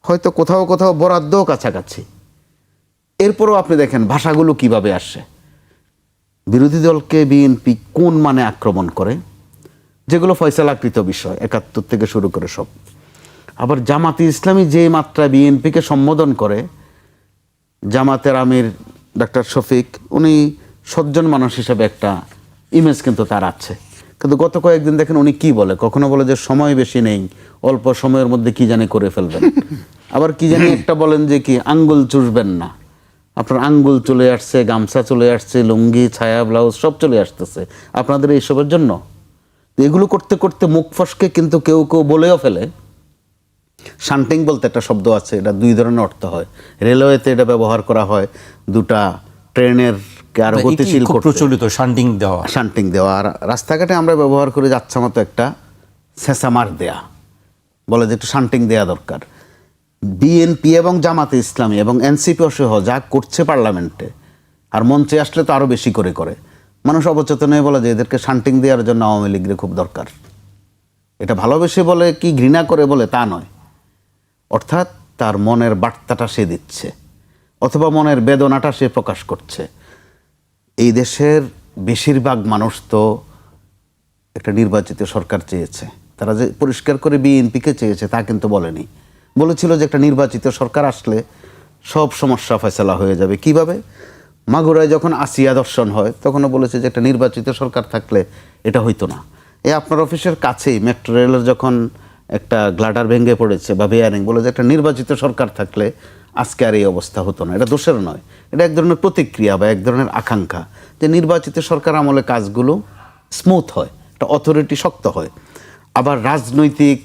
হয়তো কোথাও কোথাও বরাদ্দও কাছাকাছি। এরপরও আপনি দেখেন ভাষাগুলো কিভাবে আসে। বিরোধী দলকে বিএনপি কোন মানে আক্রমণ করে, যেগুলো ফয়সালাকৃত বিষয় 71 থেকে শুরু করে সব। আবার জামাতে ইসলামী যে মাত্রায় বিএনপিকে সম্বোধন করে, জামাতের আমির ডাক্তার শফিক, উনি সজ্জন মানুষ হিসেবে একটা ইমেজ কিন্তু তার আছে। কিন্তু গত কয়েকদিন দেখেন উনি কি বলে, কখনো বলে যে সময় বেশি নেই, অল্প সময়ের মধ্যে কি জানি করে ফেলবেন। আবার কি জানি একটা বলেন যে কি আঙ্গুল চুষবেন না। আপনার আঙ্গুল চলে আসছে, গামছা চলে আসছে, লুঙ্গি, ছায়া, ব্লাউজ সব চলে আসতেছে আপনাদের এইসবের জন্য। এগুলো করতে করতে মুখ ফসকে কিন্তু কেউ কেউ বলেও ফেলে। শান্টিং বলতে একটা শব্দ আছে, এটা দুই ধরনের অর্থ হয়। রেলওয়েতে এটা ব্যবহার করা হয় দুটা ট্রেনের আরো গতিশীল করতে, প্রচলিত শান্টিং দেওয়া। আর রাস্তাঘাটে আমরা ব্যবহার করে যাচ্ছা মতো একটা ছেঁচামার দেয়া, বলে যে একটু শান্টিং দেয়া দরকার। বিএনপি এবং জামাতে ইসলামী এবং এনসিপি সহ যা করছে পার্লামেন্টে, আর মঞ্চে আসলে তো আরও বেশি করে করে। মানুষ অবচেতন হয়ে বলে যে এদেরকে শান্টিং দেওয়ার জন্য আওয়ামী লীগের খুব দরকার। এটা ভালোবেসে বলে কি ঘৃণা করে বলে তা নয়, অর্থাৎ তার মনের বার্তাটা সে দিচ্ছে, অথবা মনের বেদনাটা সে প্রকাশ করছে। এই দেশের বেশিরভাগ মানুষ তো একটা নির্বাচিত সরকার চেয়েছে। তারা যে পরিষ্কার করে বিএনপিকে চেয়েছে তা কিন্তু বলেনি। বলেছিল যে একটা নির্বাচিত সরকার আসলে সব সমস্যা ফয়সালা হয়ে যাবে। কিভাবে? মাগুরায় যখন আসিয়া দর্শন হয় তখনও বলেছে যে একটা নির্বাচিত সরকার থাকলে এটা হইতো না। আপনার অফিসের কাছেই মেট্রো রেলের যখন একটা গ্লাডার ভেঙে পড়েছে বা বেয়ারিং, বলে যে একটা নির্বাচিত সরকার থাকলে আজকে আর এই অবস্থা হতো না। এটা দোষের নয়, এটা এক ধরনের প্রতিক্রিয়া বা এক ধরনের আকাঙ্ক্ষা যে নির্বাচিত সরকার আমলে কাজগুলো স্মুথ হয়, একটা অথরিটি শক্ত হয়, আবার রাজনৈতিক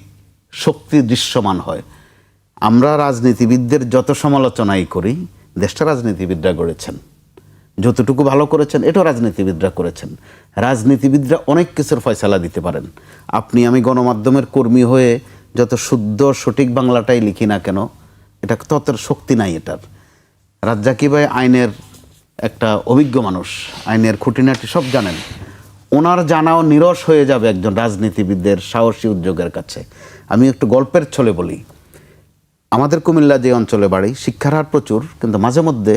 শক্তি দৃশ্যমান হয়। আমরা রাজনীতিবিদদের যত সমালোচনাই করি, দেশটা রাজনীতিবিদরা গড়েছেন, যতটুকু ভালো করেছেন এটাও রাজনীতিবিদরা করেছেন। রাজনীতিবিদরা অনেক কিছুর ফয়সালা দিতে পারেন। আপনি আমি গণমাধ্যমের কর্মী হয়ে যত শুদ্ধ সঠিক বাংলাটাই লিখি না কেন, এটা ততের শক্তি নাই এটার। রাজ্জাকি ভাই আইনের একটা অভিজ্ঞ মানুষ, আইনের খুঁটিনাটি সব জানেন। ওনার জানাও নিরস হয়ে যাবে একজন রাজনীতিবিদদের সাহসী উদ্যোগের কাছে। আমি একটু গল্পের ছলে বলি, আমাদের কুমিল্লা যে অঞ্চলে বাড়ি, শিক্ষার হার প্রচুর, কিন্তু মাঝে মধ্যে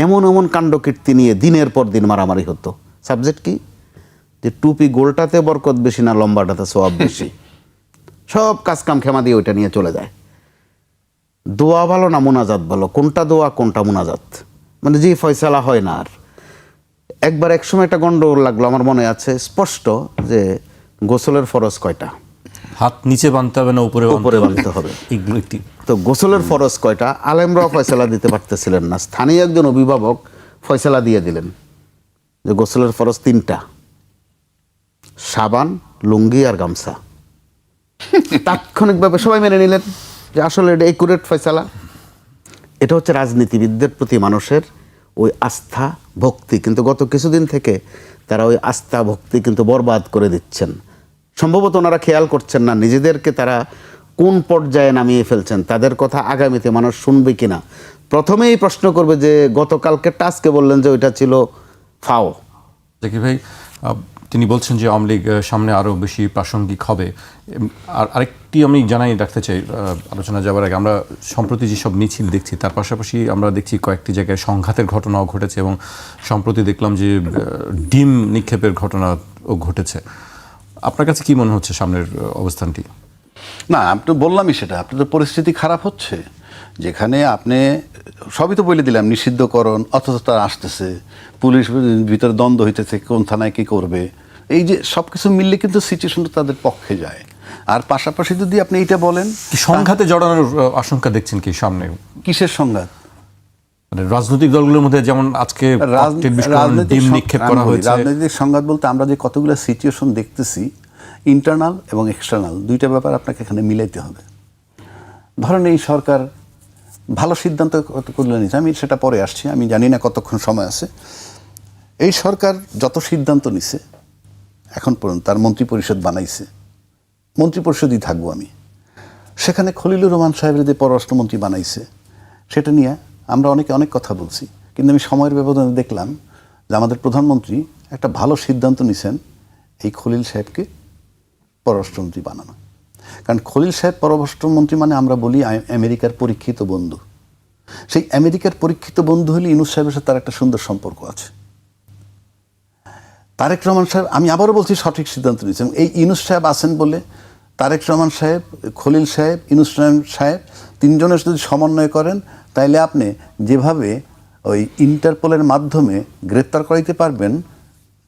এমন এমন কাণ্ডকীর্তি নিয়ে দিনের পর দিন মারামারি হতো। সাবজেক্ট কি? যে টুপি গোলটাতে বরকত বেশি না লম্বাটাতে সওয়াব বেশি। সব কাজকাম খেমা দিয়ে ওইটা নিয়ে চলে যায়। দোয়া ভালো না মুনাজাত ভালো, কোনটা দোয়া কোনটা মুনাজাত, মানে যে ফয়সালা হয় না আর। একবার এক সময় একটা গন্ডগোল লাগলো, আমার মনে আছে স্পষ্ট, যে গোসলের ফরজ কয়টা, হাত নিচে বাঁধতে হবে না উপরে উপরে বাঁধতে হবে, এগুলো একটি তো গোসলের ফরজ কয়টা আলেমরাও ফয়সালা দিতে পারতেছিলেন না। স্থানীয় একজন অভিভাবক ফয়সালা দিয়ে দিলেন যে গোসলের ফরজ 3টা, সাবান, লুঙ্গি আর গামছা। তাৎক্ষণিকভাবে সবাই মেনে নিলেন যে আসলে এটা একুরেট ফয়সালা। এটা হচ্ছে রাজনীতিবিদদের প্রতি মানুষের ওই আস্থা ভক্তি, কিন্তু গত কিছুদিন থেকে তারা ওই আস্থা ভক্তি কিন্তু বরবাদ করে দিচ্ছেন। সম্ভবত ওনারা খেয়াল করছেন না নিজেদেরকে তারা কোন পর্যায়ে নামিয়ে ফেলছেন, তাদের কথা আগামীতে মানুষ শুনবে কিনা। প্রথমেই প্রশ্ন করবে যে গতকালকে টাস্কে বললেন যে ওইটা ছিল ফাও। জাকির ভাই, তিনি বলছেন যে আওয়ামী লীগ সামনে আরও বেশি প্রাসঙ্গিক হবে। আর আরেকটি আমি জানাই রাখতে চাই আলোচনা যাওয়ার আগে, আমরা সম্প্রতি যেসব মিছিল দেখছি তার পাশাপাশি আমরা দেখছি কয়েকটি জায়গায় সংঘাতের ঘটনাও ঘটেছে, এবং সম্প্রতি দেখলাম যে ডিম নিক্ষেপের ঘটনাও ঘটেছে। আপনার কাছে কি মনে হচ্ছে সামনের অবস্থানটি? না, আমি তো বললামই সেটা, আপনার তো পরিস্থিতি খারাপ হচ্ছে, যেখানে আপনি সবই তো বলে দিলাম, নিষিদ্ধকরণ, অথচ তারা আসতেছে, পুলিশ ভিতরে দ্বন্দ্ব হইতেছে কোন থানায় কী করবে, এই যে সব কিছু মিললে কিন্তু সিচুয়েশনটা তাদের পক্ষে যায়। আর পাশাপাশি যদি আপনি এইটা বলেন, সংঘাতে জড়ানোর আশঙ্কা দেখছেন কি সামনে? কিসের সংঘাত? মানে রাজনৈতিক দলগুলোর মধ্যে যেমন আজকে ডিম নিক্ষেপ করা হয়েছে। রাজনৈতিক সংঘাত বলতে আমরা যে কতগুলো সিচুয়েশন দেখতেছি, ইন্টারনাল এবং এক্সটার্নাল, দুইটা ব্যাপার আপনাকে এখানে মিলাইতে হবে। ধরেন এই সরকার ভালো সিদ্ধান্ত করলে নিচ্ছে, আমি সেটা পরে আসছি, আমি জানি না কতক্ষণ সময় আছে। এই সরকার যত সিদ্ধান্ত নিছে এখন পর্যন্ত, তার মন্ত্রিপরিষদ বানাইছে, মন্ত্রিপরিষদই থাকবো আমি, সেখানে খলিলুর রহমান সাহেবের যে পররাষ্ট্রমন্ত্রী বানাইছে সেটা নিয়ে আমরা অনেক কথা বলছি, কিন্তু আমি সময়ের ব্যবধানে দেখলাম যে আমাদের প্রধানমন্ত্রী একটা ভালো সিদ্ধান্ত নিছেন এই খলিল সাহেবকে পররাষ্ট্রমন্ত্রী বানানো। কারণ খলিল সাহেব পররাষ্ট্রমন্ত্রী মানে আমরা বলি আমেরিকার পরীক্ষিত বন্ধু। সেই আমেরিকার পরীক্ষিত বন্ধু হলে ইউনূস সাহেবের সাথে তার একটা সুন্দর সম্পর্ক আছে। তারেক রহমান সাহেব, আমি আবারও বলছি, সঠিক সিদ্ধান্ত নিয়েছেন। এই ইউনূস সাহেব আছেন বলে তারেক রহমান সাহেব, খলিল সাহেব, ইউনূস সাহেব তিনজনের যদি সমন্বয় করেন, তাইলে আপনি যেভাবে ওই ইন্টারপোলের মাধ্যমে গ্রেপ্তার করাইতে পারবেন,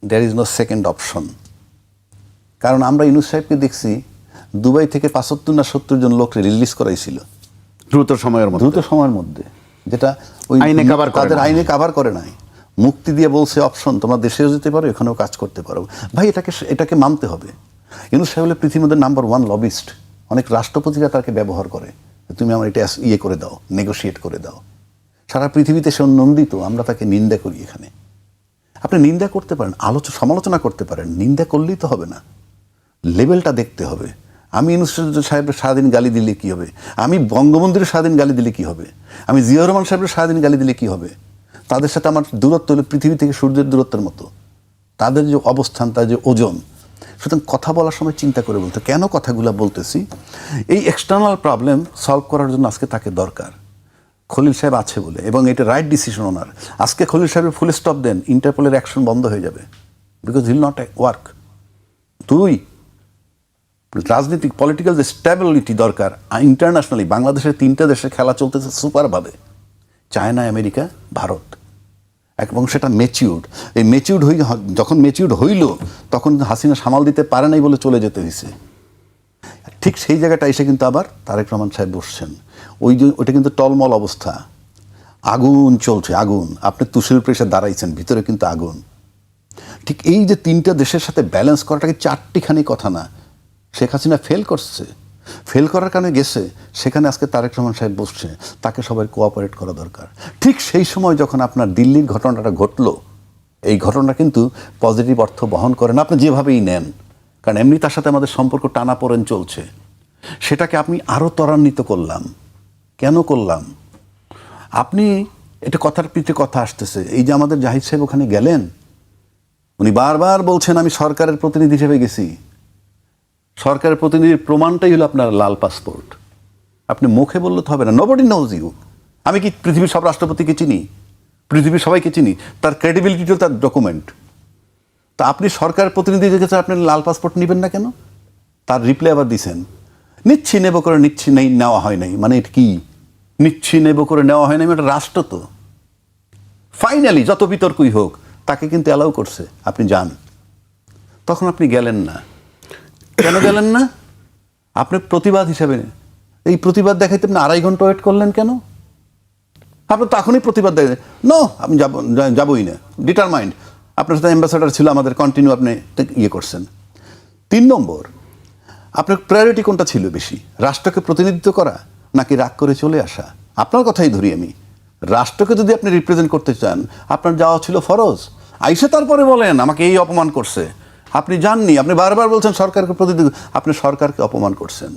there is no second option. কারণ আমরা ইউনূস সাহেবকে দেখছি দুবাই থেকে 75 না 70 জন লোককে রিলিজ করাইছিল দ্রুত সময়ের মধ্যে, যেটা ওই তাদের আইনে কাভার করে নাই। মুক্তি দিয়ে বলছে অপশন, তোমরা দেশেও যেতে পারো, এখানেও কাজ করতে পারো। ভাই এটাকে মানতে হবে। ইউনূস সাহেব হলো পৃথিবীর মধ্যে নাম্বার 1 লবিস্ট। অনেক রাষ্ট্রপতিরা তাকে ব্যবহার করে, তুমি আমার এটা ইয়ে করে দাও, নেগোশিয়েট করে দাও। সারা পৃথিবীতে সে নন্দিত, আমরা তাকে নিন্দা করি। এখানে আপনি নিন্দা করতে পারেন, সমালোচনা করতে পারেন, নিন্দা করলেই তো হবে না, লেভেলটা দেখতে হবে। আমি ইউনূস সাহেবের সারাদিন গালি দিলে কী হবে? আমি বঙ্গবন্ধুর সারাদিন গালি দিলে কী হবে? আমি জিয়াউর রহমান সাহেবের সারাদিন গালি দিলে কী হবে? তাদের সাথে আমার দূরত্ব হলো পৃথিবী থেকে সূর্যের দূরত্বের মতো, তাদের যে অবস্থান, তার যে ওজন। সুতরাং কথা বলার সময় চিন্তা করে বলতে, কেন কথাগুলো বলতেছি, এই এক্সটার্নাল প্রবলেম সলভ করার জন্য আজকে তাকে দরকার। খলিল সাহেব আছে বলে, এবং এটা রাইট ডিসিশন ওনার। আজকে খলিল সাহেবের ফুল স্টপ দেন, ইন্টারপোলের অ্যাকশন বন্ধ হয়ে যাবে, বিকজ হিল নট ওয়ার্ক। রাজনৈতিক পলিটিক্যাল যে স্ট্যাবিলিটি দরকার ইন্টারন্যাশনালি, বাংলাদেশের 3টা দেশে খেলা চলতেছে সুপারভাবে, চায়না, আমেরিকা, ভারত, এবং সেটা ম্যাচিউর্ড। এই যখন ম্যাচিউর্ড হইল, তখন হাসিনা সামাল দিতে পারে নাই বলে চলে যেতে হয়েছে। ঠিক সেই জায়গাটা এসে কিন্তু আবার তারেক রহমান সাহেব বসছেন। ওইটা কিন্তু টলমল অবস্থা, আগুন চলছে, আগুন। আপনি তুষের উপরে এসে দাঁড়াইছেন, ভিতরে কিন্তু আগুন। ঠিক এই যে 3টা দেশের সাথে ব্যালেন্স করাটাকে 4টিখানি কথা না। শেখ হাসিনা ফেল করার কারণে গেছে, সেখানে আজকে তারেক রহমান সাহেব বসছে, তাকে সবাই কোঅপারেট করা দরকার। ঠিক সেই সময় যখন আপনার দিল্লির ঘটনাটা ঘটলো, এই ঘটনা কিন্তু পজিটিভ অর্থ বহন করে না, আপনি যেভাবেই নেন, কারণ এমনি তার সাথে আমাদের সম্পর্ক টানাপোড়েন চলছে। সেটাকে আপনি আরও ত্বরান্বিত করলাম, কেন করলাম? আপনি এটা কথার পিঠে কথা আসতেছে। এই যে আমাদের জাহিদ সাহেব ওখানে গেলেন, উনি বারবার বলছেন আমি সরকারের প্রতিনিধি হিসেবে গেছি। সরকারের প্রতিনিধির প্রমাণটাই হলো আপনার লাল পাসপোর্ট। আপনি মুখে বললে তো হবে না। Nobody knows you. আমি কি পৃথিবীর সব রাষ্ট্রপতিকে চিনি? পৃথিবীর সবাইকে চিনি। তার ক্রেডিবিলিটিও তার ডকুমেন্ট। তা আপনি সরকারের প্রতিনিধি কাছে আপনি লাল পাসপোর্ট নেবেন না কেন? তার রিপ্লাই আবার দিছেন, নিচ্ছি নেব করে নিচ্ছি নেই, নেওয়া হয় নাই। মানে এটা কি? নিচ্ছি নেব করে নেওয়া হয় নাই, এটা রাষ্ট্র তো। ফাইনালি যত বিতর্কই হোক তাকে কিন্তু অ্যালাউ করছে, আপনি যান। তখন আপনি গেলেন না। কেন গেলেন না? আপনি প্রতিবাদ হিসেবে, এই প্রতিবাদ দেখাইতে আপনি 2.5 ঘন্টা ওয়েট করলেন কেন? আপনি তখনই প্রতিবাদ দেখেন, নো আমি যাবই না, ডিটারমাইন্ড। আপনার সাথে অ্যাম্বাসাডার ছিল আমাদের, কন্টিনিউ আপনি ইয়ে করছেন। 3 নম্বর, আপনার প্রায়োরিটি কোনটা ছিল বেশি? রাষ্ট্রকে প্রতিনিধিত্ব করা নাকি রাগ করে চলে আসা? আপনার কথাই ধরি আমি। রাষ্ট্রকে যদি আপনি রিপ্রেজেন্ট করতে চান, আপনার যাওয়া ছিল ফরজ। আইসে তারপরে বলেন আমাকে এই অপমান করছে। আপনি যাননি, আপনি বারবার বলছেন সরকারকে প্রতিনিধিত্ব, আপনি সরকারকে অপমান করছেন।